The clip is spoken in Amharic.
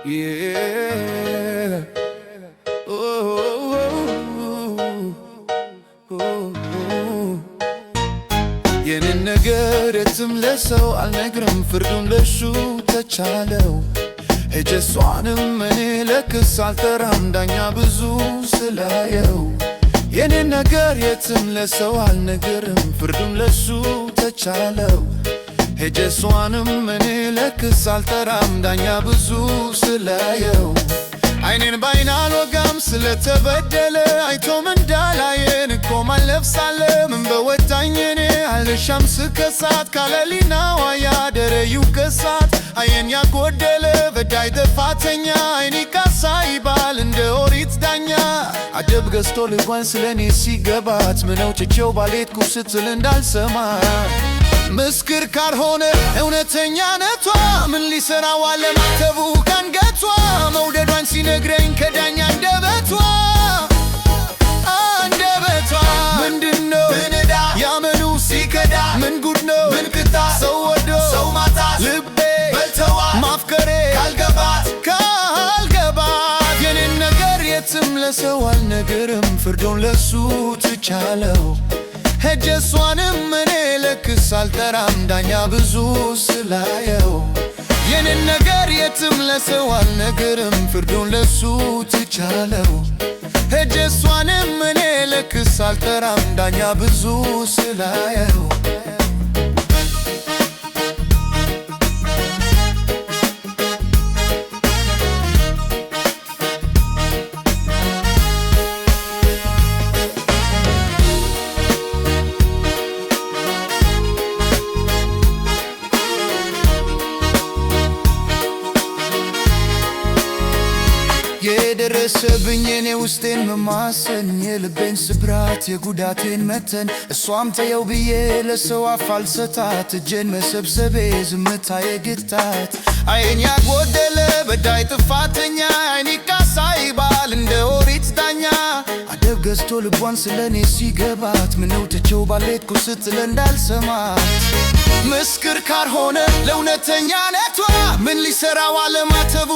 Yeah. የኔን ነገር የትም ለሰው አልነግርም ፍርዱን ለሱ ተቻለው ሄጄ እሷንም እኔ ለክስ አልጠራም ዳኛ ብዙ ስላየው የኔን ነገር የትም ለሰው አልነግርም ፍርዱን ለሱ ተቻለው ሄጄ እሷንም እኔ ለክስ አልጠራም ዳኛ ብዙ ስላየው አይኔን ባይን አልወጋም ስለተበደለ አይቶም እንዳላየን እኮ ማለፍሳለ ምን በወጣኝ እኔ አልሻም ስከሳት ካለሊናዋ ያደረ ይውቀሳት አይን ያጎደለ በዳይ ጥፋተኛ አይኔ ካሳ ይባል እንደ ኦሪት ዳኛ አደብ ገዝቶ ልጓን ስለኔ ሲገባት ምነው ጭቼው ባሌትኩ ስትል እንዳልሰማ ምስክር ካልሆነ እውነተኛነቷ ምን ሊሰራው አለማተቡ ካንገቷ መውደዷን ሲነግረኝ ከዳኛ አንደበቷ ምንድነው ብንዳ ያመኑ ሲከዳ ምን ጉድ ነው ምን ቅጣ ሰው ወዶ ሰው ማጣት ልቤ በልተዋ ማፍቀሬ ካልገባት የኔን ነገር የትም ለሰው አልነግርም ፍርዱን ለሱ ትቻለው ሄጄ እሷንም እኔ ለክስ አልጠራም ዳኛ ብዙ ስላየው የኔን ነገር የትም ለሰው አልነግርም ፍርዱን ለሱ ትቻለው ሄጄ እሷንም እኔ ለክስ አልጠራም ዳኛ ብዙ ስላየው የደረሰብኝ የኔ ውስጤን መማሰን የልቤን ስብራት የጉዳቴን መተን እሷም ተየው ብዬ ለሰው አፍ አልሰጣት እጄን መሰብሰቤ ዝምታ የግታት አይን ያጎደለ በዳይ ጥፋተኛ አይኔ ካሳ ይባል እንደ ኦሪት ዳኛ አደብ ገዝቶ ልቧን ስለኔ ሲገባት ምነው ትቼው ባሌትኩ ስትል እንዳልሰማት ምስክር ካልሆነ ለእውነተኛነቷ ምን ሊሰራው አለማተቡ